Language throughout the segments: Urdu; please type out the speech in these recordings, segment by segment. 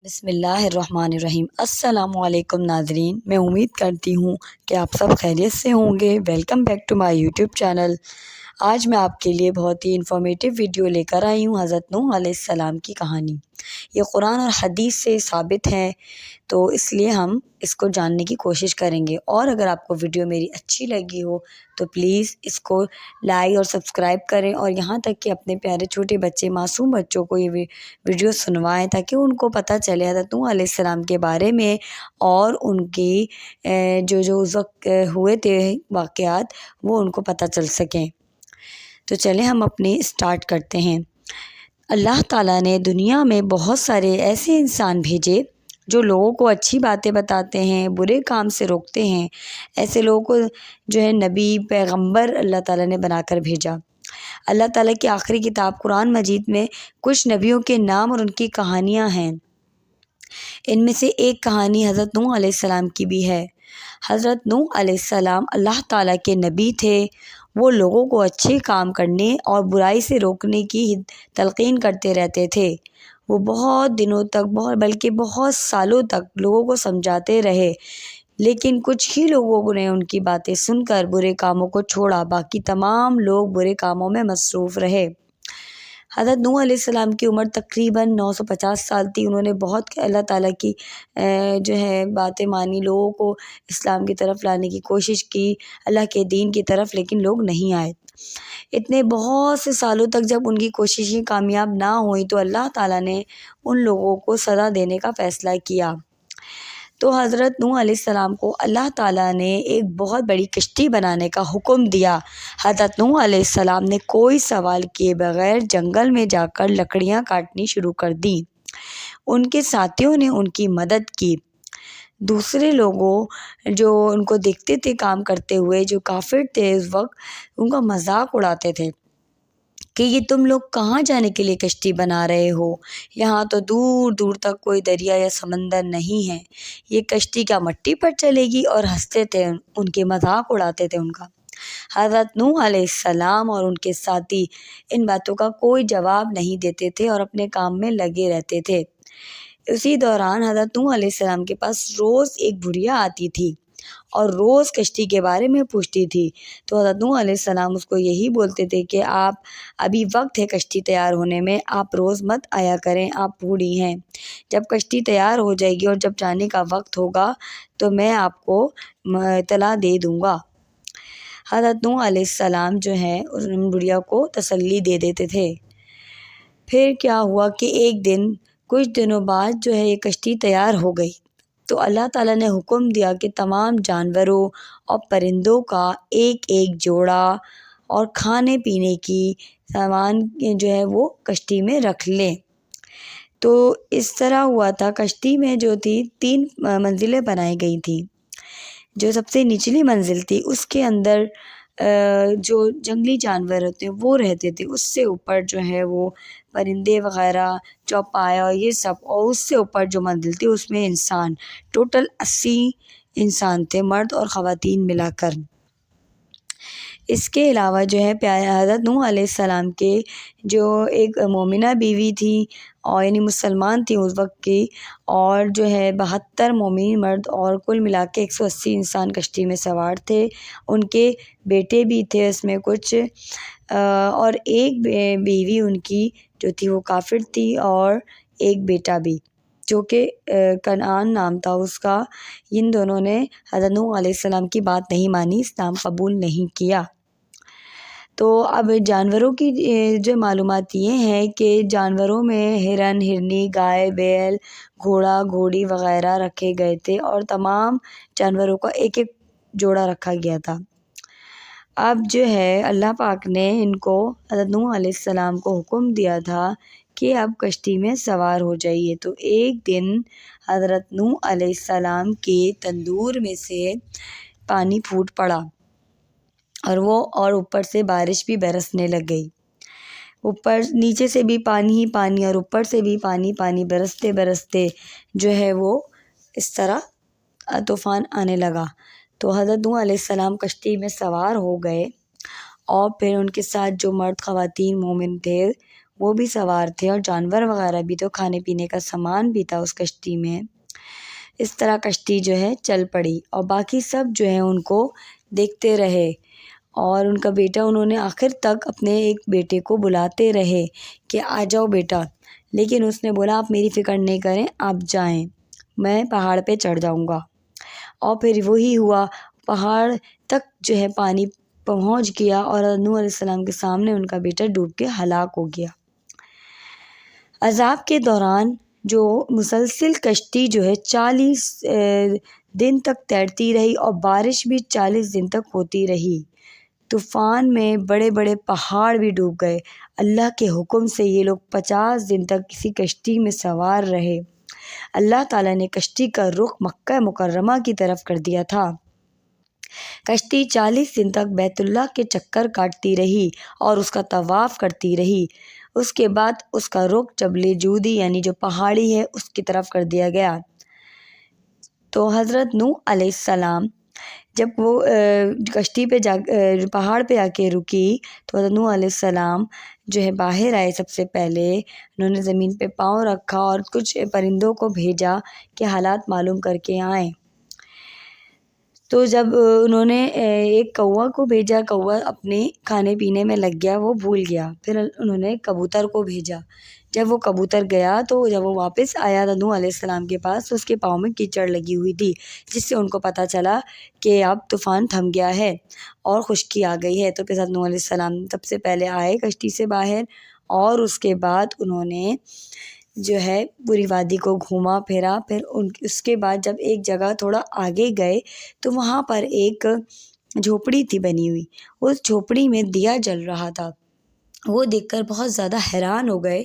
بسم اللہ الرحمن الرحیم۔ السلام علیکم ناظرین، میں امید کرتی ہوں کہ آپ سب خیریت سے ہوں گے۔ Welcome back to my YouTube channel. آج میں آپ کے لیے بہت ہی انفارمیٹیو ویڈیو لے کر آئی ہوں حضرت نوح علیہ السلام کی کہانی۔ یہ قرآن اور حدیث سے ثابت ہے، تو اس لیے ہم اس کو جاننے کی کوشش کریں گے۔ اور اگر آپ کو ویڈیو میری اچھی لگی ہو تو پلیز اس کو لائک اور سبسکرائب کریں، اور یہاں تک کہ اپنے پیارے چھوٹے بچے، معصوم بچوں کو یہ ویڈیو سنوائیں تاکہ ان کو پتہ چلے حضرت نوح علیہ السلام کے بارے میں، اور ان کی جو اس وقت ہوئے تھے واقعات، وہ ان کو پتہ چل سکیں۔ تو چلیں ہم اپنی اسٹارٹ کرتے ہیں۔ اللہ تعالیٰ نے دنیا میں بہت سارے ایسے انسان بھیجے جو لوگوں کو اچھی باتیں بتاتے ہیں، برے کام سے روکتے ہیں۔ ایسے لوگوں کو جو ہے نبی، پیغمبر اللہ تعالیٰ نے بنا کر بھیجا۔ اللہ تعالیٰ کی آخری کتاب قرآن مجید میں کچھ نبیوں کے نام اور ان کی کہانیاں ہیں۔ ان میں سے ایک کہانی حضرت نوح علیہ السلام کی بھی ہے۔ حضرت نوح علیہ السلام اللہ تعالیٰ کے نبی تھے۔ وہ لوگوں کو اچھے کام کرنے اور برائی سے روکنے کی تلقین کرتے رہتے تھے۔ وہ بہت دنوں تک، بلکہ بہت سالوں تک لوگوں کو سمجھاتے رہے، لیکن کچھ ہی لوگوں نے ان کی باتیں سن کر برے کاموں کو چھوڑا، باقی تمام لوگ برے کاموں میں مصروف رہے۔ حضرت نوح علیہ السلام کی عمر تقریباً 950 سال تھی۔ انہوں نے بہت اللہ تعالیٰ کی جو ہے باتیں مانی، لوگوں کو اسلام کی طرف لانے کی کوشش کی، اللہ کے دین کی طرف، لیکن لوگ نہیں آئے۔ اتنے بہت سے سالوں تک جب ان کی کوششیں کامیاب نہ ہوئیں تو اللہ تعالیٰ نے ان لوگوں کو سزا دینے کا فیصلہ کیا۔ تو حضرت نوح علیہ السلام کو اللہ تعالیٰ نے ایک بہت بڑی کشتی بنانے کا حکم دیا۔ حضرت نوح علیہ السلام نے کوئی سوال کیے بغیر جنگل میں جا کر لکڑیاں کاٹنی شروع کر دیں۔ ان کے ساتھیوں نے ان کی مدد کی۔ دوسرے لوگوں جو ان کو دیکھتے تھے کام کرتے ہوئے، جو کافر تھے اس وقت، ان کا مذاق اڑاتے تھے کہ یہ تم لوگ کہاں جانے کے لیے کشتی بنا رہے ہو؟ یہاں تو دور دور تک کوئی دریا یا سمندر نہیں ہے، یہ کشتی کیا مٹی پر چلے گی؟ اور ہنستے تھے، ان کے مذاق اڑاتے تھے ان کا۔ حضرت نوح علیہ السلام اور ان کے ساتھی ان باتوں کا کوئی جواب نہیں دیتے تھے اور اپنے کام میں لگے رہتے تھے۔ اسی دوران حضرت نوح علیہ السلام کے پاس روز ایک بڑھیا آتی تھی اور روز کشتی کے بارے میں پوچھتی تھی۔ تو حضرت نوح علیہ السلام اس کو یہی بولتے تھے کہ آپ ابھی وقت ہے کشتی تیار ہونے میں، آپ روز مت آیا کریں، آپ بوڑھی ہیں۔ جب کشتی تیار ہو جائے گی اور جب جانے کا وقت ہوگا تو میں آپ کو اطلاع دے دوں گا۔ حضرت نوح علیہ السلام جو ہے ان بڑھیا کو تسلی دے دیتے تھے۔ پھر کیا ہوا کہ ایک دن، کچھ دنوں بعد جو ہے یہ کشتی تیار ہو گئی، تو اللہ تعالیٰ نے حکم دیا کہ تمام جانوروں اور پرندوں کا ایک ایک جوڑا اور کھانے پینے کی سامان جو ہے وہ کشتی میں رکھ لیں۔ تو اس طرح ہوا تھا، کشتی میں جو تھی 3 منزلیں بنائی گئی تھیں۔ جو سب سے نچلی منزل تھی اس کے اندر جو جنگلی جانور ہوتے ہیں وہ رہتے تھے، اس سے اوپر جو ہے وہ پرندے وغیرہ، چوپایا، یہ سب، اور اس سے اوپر جو منزل تھی اس میں انسان، ٹوٹل 80 انسان تھے، مرد اور خواتین ملا کر۔ اس کے علاوہ جو ہے حضرت نوح علیہ السلام کے جو ایک مومنہ بیوی تھی، اور یعنی مسلمان تھی اس وقت کی، اور جو ہے 72 مومن مرد، اور کل ملا کے 180 انسان کشتی میں سوار تھے۔ ان کے بیٹے بھی تھے اس میں کچھ، اور ایک بیوی ان کی جو تھی وہ کافر تھی، اور ایک بیٹا بھی جو کہ کنعان نام تھا اس کا۔ ان دونوں نے حضرت نوح علیہ السلام کی بات نہیں مانی، اسلام قبول نہیں کیا۔ تو اب جانوروں کی جو معلومات یہ ہیں کہ جانوروں میں ہرن، ہرنی، گائے، بیل، گھوڑا، گھوڑی وغیرہ رکھے گئے تھے، اور تمام جانوروں کا ایک ایک جوڑا رکھا گیا تھا۔ اب جو ہے اللہ پاک نے ان کو، حضرت نوح علیہ السلام کو حکم دیا تھا کہ اب کشتی میں سوار ہو جائیے۔ تو ایک دن حضرت نوح علیہ السلام کے تندور میں سے پانی پھوٹ پڑا، اور اوپر سے بارش بھی برسنے لگ گئی۔ اوپر نیچے سے بھی پانی ہی پانی اور اوپر سے بھی پانی پانی، برستے برستے جو ہے وہ اس طرح طوفان آنے لگا۔ تو حضرت نوح علیہ السلام کشتی میں سوار ہو گئے، اور پھر ان کے ساتھ جو مرد، خواتین، مومن تھے وہ بھی سوار تھے اور جانور وغیرہ بھی تو، کھانے پینے کا سامان بھی تھا اس کشتی میں۔ اس طرح کشتی جو ہے چل پڑی اور باقی سب جو ہے ان کو دیکھتے رہے، اور ان کا بیٹا، انہوں نے آخر تک اپنے ایک بیٹے کو بلاتے رہے کہ آ جاؤ بیٹا، لیکن اس نے بولا آپ میری فکر نہیں کریں، آپ جائیں، میں پہاڑ پہ چڑھ جاؤں گا۔ اور پھر وہی ہوا، پہاڑ تک جو ہے پانی پہنچ گیا اور نوح علیہ السلام کے سامنے ان کا بیٹا ڈوب کے ہلاک ہو گیا۔ عذاب کے دوران جو مسلسل کشتی جو ہے 40 دن تک تیرتی رہی اور بارش بھی 40 دن تک ہوتی رہی۔ طوفان میں بڑے بڑے پہاڑ بھی ڈوب گئے۔ اللہ کے حکم سے یہ لوگ 50 دن تک کسی کشتی میں سوار رہے۔ اللہ تعالیٰ نے کشتی کا رخ مکہ مکرمہ کی طرف کر دیا تھا۔ کشتی 40 دن تک بیت اللہ کے چکر کاٹتی رہی اور اس کا طواف کرتی رہی۔ اس کے بعد اس کا رخ جبل جودی یعنی جو پہاڑی ہے اس کی طرف کر دیا گیا۔ تو حضرت نوح علیہ السلام جب وہ کشتی پہ پہاڑ پہ آ کے رکی تو حضرت نوح علیہ السلام جو ہے باہر آئے۔ سب سے پہلے انہوں نے زمین پہ پاؤں رکھا اور کچھ پرندوں کو بھیجا کہ حالات معلوم کر کے آئیں۔ تو جب انہوں نے ایک کوا کو بھیجا، کوا اپنے کھانے پینے میں لگ گیا، وہ بھول گیا۔ پھر انہوں نے کبوتر کو بھیجا۔ جب وہ کبوتر گیا تو جب وہ واپس آیا تو نوح علیہ السلام کے پاس، تو اس کے پاؤں میں کیچڑ لگی ہوئی تھی، جس سے ان کو پتہ چلا کہ اب طوفان تھم گیا ہے اور خشکی آ گئی ہے۔ تو پھر حضرت نوح علیہ السلام سب سے پہلے آئے کشتی سے باہر، اور اس کے بعد انہوں نے جو ہے پوری وادی کو گھوما پھرا۔ پھر اس کے بعد جب ایک جگہ تھوڑا آگے گئے تو وہاں پر ایک جھوپڑی تھی بنی ہوئی، اس جھوپڑی میں دیا جل رہا تھا۔ وہ دیکھ کر بہت زیادہ حیران ہو گئے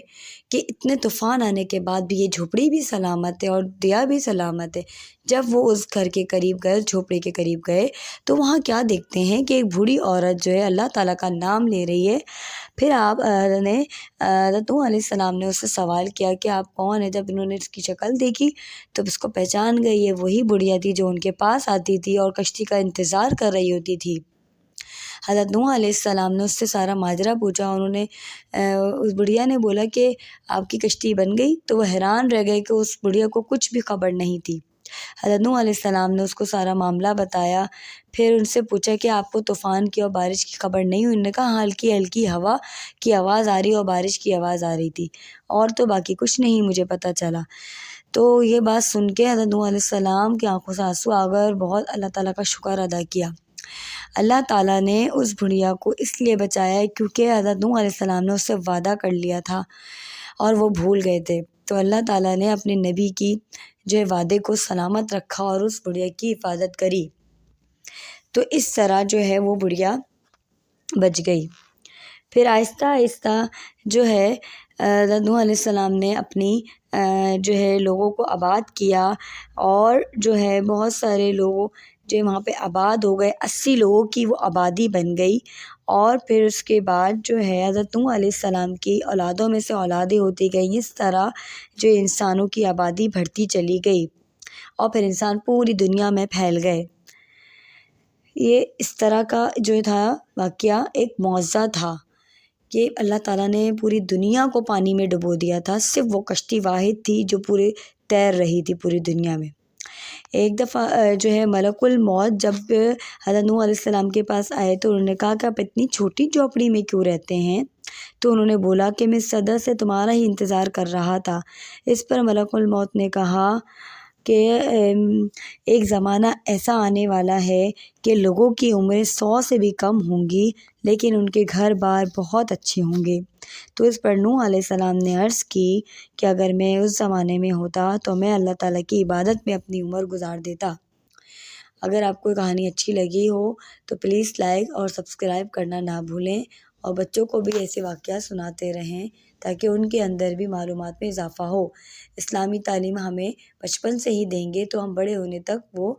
کہ اتنے طوفان آنے کے بعد بھی یہ جھوپڑی بھی سلامت ہے اور دیا بھی سلامت ہے۔ جب وہ اس گھر کے قریب گئے، جھوپڑی کے قریب گئے، تو وہاں کیا دیکھتے ہیں کہ ایک بوڑھی عورت جو ہے اللہ تعالیٰ کا نام لے رہی ہے۔ پھر حضرت نوح علیہ السلام نے اس سے سوال کیا کہ آپ کون ہیں؟ جب انہوں نے اس کی شکل دیکھی تو اس کو پہچان گئی، یہ وہی بڑھیا تھی جو ان کے پاس آتی تھی اور کشتی کا انتظار کر رہی ہوتی تھی۔ حضرت نوح علیہ السلام نے اس سے سارا ماجرا پوچھا۔ انہوں نے اس بڑھیا نے بولا کہ آپ کی کشتی بن گئی، تو وہ حیران رہ گئے کہ اس بڑھیا کو کچھ بھی خبر نہیں تھی۔ حضرت نوح علیہ السلام نے اس کو سارا معاملہ بتایا۔ پھر ان سے پوچھا کہ آپ کو طوفان کی اور بارش کی خبر نہیں ہوئی؟ انہوں نے کہا ہلکی ہلکی ہوا کی آواز آ رہی اور بارش کی آواز آ رہی تھی، اور تو باقی کچھ نہیں مجھے پتہ چلا۔ تو یہ بات سن کے حضرت نوح علیہ السلام کی آنکھوں سے آنسو آ گئے اور بہت اللہ تعالیٰ کا شکر ادا کیا۔ اللہ تعالیٰ نے اس بڑھیا کو اس لیے بچایا ہے کیونکہ حضرت نوح علیہ السلام نے اس سے وعدہ کر لیا تھا اور وہ بھول گئے تھے۔ تو اللہ تعالیٰ نے اپنے نبی کی جو وعدے کو سلامت رکھا اور اس بڑھیا کی حفاظت کری۔ تو اس طرح جو ہے وہ بڑھیا بچ گئی۔ پھر آہستہ آہستہ جو ہے حضرت نوح علیہ السلام نے اپنی جو ہے لوگوں کو آباد کیا، اور جو ہے بہت سارے لوگ جو وہاں پہ آباد ہو گئے، 80 لوگوں کی وہ آبادی بن گئی۔ اور پھر اس کے بعد جو ہے حضرت نوح علیہ السلام کی اولادوں میں سے اولادیں ہوتی گئیں۔ اس طرح جو انسانوں کی آبادی بڑھتی چلی گئی اور پھر انسان پوری دنیا میں پھیل گئے۔ یہ اس طرح کا جو تھا واقعہ ایک معجزہ تھا کہ اللہ تعالیٰ نے پوری دنیا کو پانی میں ڈبو دیا تھا، صرف وہ کشتی واحد تھی جو پورے تیر رہی تھی پوری دنیا میں۔ ایک دفعہ جو ہے ملک الموت جب حضرت نوح علیہ السلام کے پاس آئے تو انہوں نے کہا کہ آپ اتنی چھوٹی جھوپڑی میں کیوں رہتے ہیں؟ تو انہوں نے بولا کہ میں صدر سے تمہارا ہی انتظار کر رہا تھا۔ اس پر ملک الموت نے کہا کہ ایک زمانہ ایسا آنے والا ہے کہ لوگوں کی عمریں 100 سے بھی کم ہوں گی، لیکن ان کے گھر بار بہت اچھے ہوں گے۔ تو اس پر نوح علیہ السلام نے عرض کی کہ اگر میں اس زمانے میں ہوتا تو میں اللہ تعالیٰ کی عبادت میں اپنی عمر گزار دیتا۔ اگر آپ کو کہانی اچھی لگی ہو تو پلیز لائک اور سبسکرائب کرنا نہ بھولیں، اور بچوں کو بھی ایسے واقعات سناتے رہیں تاکہ ان کے اندر بھی معلومات میں اضافہ ہو۔ اسلامی تعلیم ہمیں بچپن سے ہی دیں گے تو ہم بڑے ہونے تک وہ